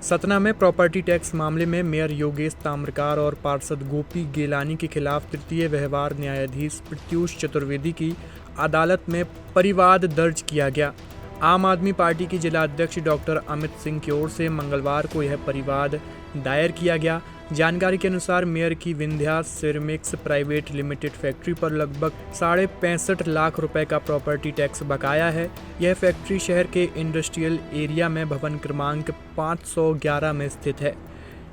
सतना में property tax मामले में मेयर योगेश ताम्रकार और पार्षद गोपी गेलानी के खिलाफ तृतीय व्यवहार न्यायाधीश प्रत्यूष चतुर्वेदी की अदालत में परिवाद दर्ज किया गया। आम आदमी पार्टी की जिला अध्यक्ष डॉक्टर अमित सिंह की ओर से मंगलवार को यह परिवाद दायर किया गया। जानकारी के अनुसार मेयर की Vindhya ceramics private limited factory पर लगभग 65.5 लाख रुपए का प्रॉपर्टी टैक्स बकाया है। यह फैक्ट्री शहर के इंडस्ट्रियल एरिया में भवन क्रमांक 511 में स्थित है।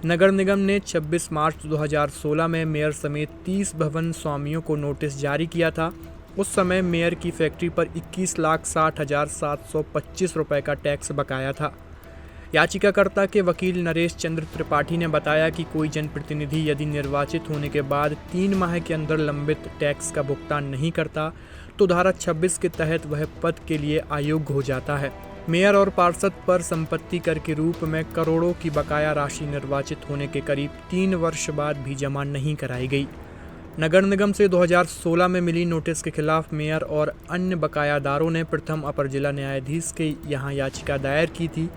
नगर निगम ने 26 मार्च 2016 में मेयर समेत 30 भवन स्वामियों को नोटिस जारी किया था। उस समय मेयर की फैक्ट्री पर 21,60,725 रुपए का टैक्स बकाया था। याचिकाकर्ता के वकील नरेश चंद्र त्रिपाठी ने बताया कि कोई जनप्रतिनिधि यदि निर्वाचित होने के बाद 3 माह के अंदर लंबित टैक्स का भुगतान नहीं करता तो धारा 26 के तहत वह पद के लिए अयोग्य हो जाता है। मेयर और पार्षद पर संपत्ति कर के रूप में करोड़ों की बकाया राशि निर्वाचित होने के करीब 3 वर्ष बाद भी जमा नहीं कराई गई। नगर निगम से 2016 में मिली नोटिस के खिलाफ मेयर और अन्य बकायादारों ने प्रथम अपर जिला न्यायाधीश के यहाँ याचिका दायर की थी।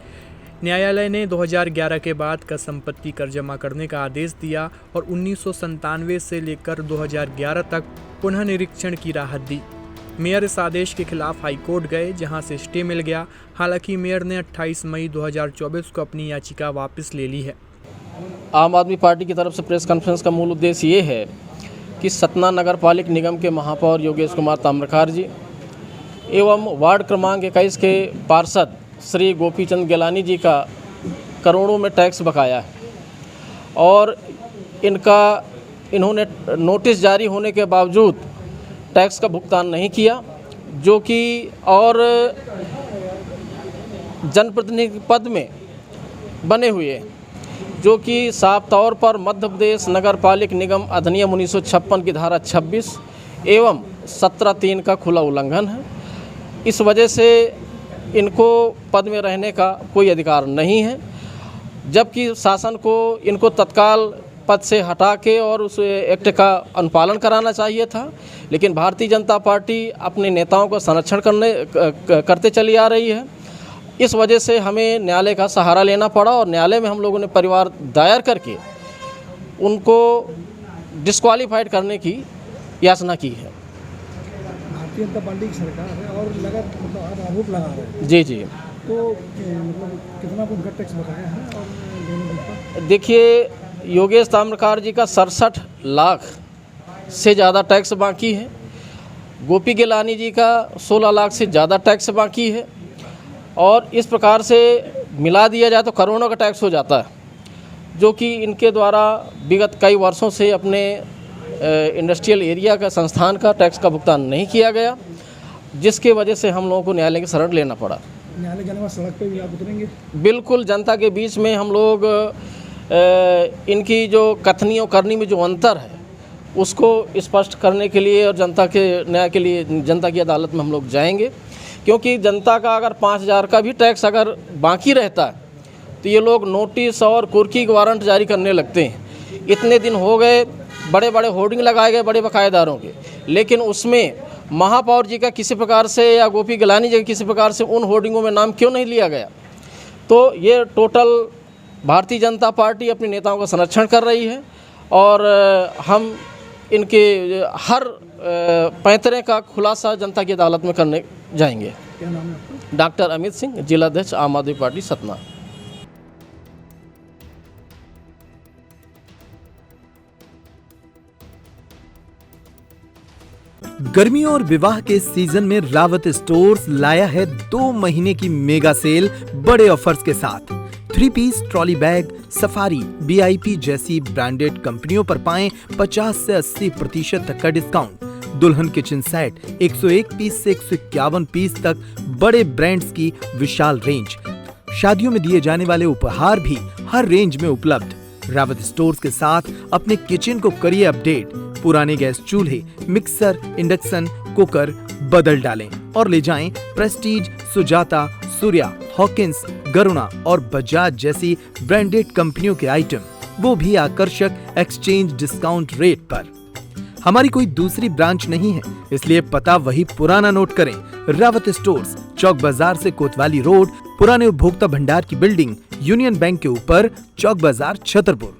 न्यायालय ने 2011 के बाद का संपत्ति कर जमा करने का आदेश दिया और 1997 से लेकर 2011 तक पुनः निरीक्षण की राहत दी। मेयर इस आदेश के खिलाफ हाईकोर्ट गए, जहां से स्टे मिल गया। हालांकि मेयर ने 28 मई 2024 को अपनी याचिका वापस ले ली है। आम आदमी पार्टी की तरफ से प्रेस कॉन्फ्रेंस का मूल उद्देश्य ये है कि सतना नगर पालिक निगम के महापौर योगेश कुमार ताम्रकार जी एवं वार्ड क्रमांक 21 के पार्षद श्री गोपीचंद गेलानी जी का करोड़ों में टैक्स बकाया है और इन्होंने नोटिस जारी होने के बावजूद टैक्स का भुगतान नहीं किया, जो कि और जनप्रतिनिधि पद में बने हुए, जो कि साफ तौर पर मध्य प्रदेश नगर पालिक निगम अधिनियम 1956 की धारा 26 एवं 17(3) का खुला उल्लंघन है। इस वजह से इनको पद में रहने का कोई अधिकार नहीं है, जबकि शासन को इनको तत्काल पद से हटा के और उस एक्ट का अनुपालन कराना चाहिए था। लेकिन भारतीय जनता पार्टी अपने नेताओं का संरक्षण करते चली आ रही है। इस वजह से हमें न्यायालय का सहारा लेना पड़ा और न्यायालय में हम लोगों ने परिवार दायर करके उनको डिस्क्वालीफाइड करने की याचना की है। भारतीय जनता पार्टी की सरकार है और आप आरोप लगा रहे हैं। जी जी। तो मतलब कितना उनका टैक्स बकाया है? और देखिए, योगेश ताम्रकार जी का 67 लाख से ज़्यादा टैक्स बाकी है। गोपी गेलानी जी का 16 लाख से ज़्यादा टैक्स बाकी है और इस प्रकार से मिला दिया जाए तो करोड़ों का टैक्स हो जाता है, जो कि इनके द्वारा विगत कई वर्षों से अपने इंडस्ट्रियल एरिया का संस्थान का टैक्स का भुगतान नहीं किया गया, जिसके वजह से हम लोगों को न्यायालय की शरण लेना पड़ा। न्यायालय जाने के बाद सड़क पे भी आप उतरेंगे? बिल्कुल, जनता के बीच में हम लोग इनकी जो कथनी और करनी में जो अंतर है उसको स्पष्ट करने के लिए और जनता के न्याय के लिए जनता की अदालत में हम लोग जाएंगे, क्योंकि जनता का अगर 5,000 का भी टैक्स अगर बाकी रहता है तो ये लोग नोटिस और कुर्की वारंट जारी करने लगते हैं। इतने दिन हो गए, बड़े बड़े होर्डिंग लगाए गए बड़े बकायेदारों के, लेकिन उसमें महापौर जी का किसी प्रकार से या गोपी गेलानी जी का किसी प्रकार से उन होर्डिंगों में नाम क्यों नहीं लिया गया? तो ये टोटल भारतीय जनता पार्टी अपने नेताओं का संरक्षण कर रही है और हम इनके हर पैंतरे का खुलासा जनता की अदालत में करने जाएंगे। क्या नाम है आपका? डॉक्टर अमित सिंह, जिलाध्यक्ष आम आदमी पार्टी सतना। गर्मियों और विवाह के सीजन में रावत स्टोर्स लाया है 2 महीने की मेगा सेल बड़े ऑफर्स के साथ। 3 piece trolley bag, Safari, VIP जैसी ब्रांडेड कंपनियों पर पाएं 50 से 80% तक का डिस्काउंट। दुल्हन किचन सेट 101 पीस से 151 पीस तक बड़े ब्रांड्स की विशाल रेंज। शादियों में दिए जाने वाले उपहार भी हर रेंज में उपलब्ध। रावत स्टोर्स के साथ अपने किचन को करिए अपडेट। पुराने गैस चूल्हे, मिक्सर, इंडक्शन, कुकर बदल डालें और ले जाएं प्रेस्टीज, सुजाता, सूर्या, हॉकिंस, गरुणा और बजाज जैसी ब्रांडेड कंपनियों के आइटम, वो भी आकर्षक एक्सचेंज डिस्काउंट रेट पर। हमारी कोई दूसरी ब्रांच नहीं है, इसलिए पता वही पुराना नोट करें। रावत स्टोर्स, चौक बाजार से कोतवाली रोड, पुराने उपभोक्ता भंडार की बिल्डिंग यूनियन बैंक के ऊपर, चौक बाजार, छतरपुर।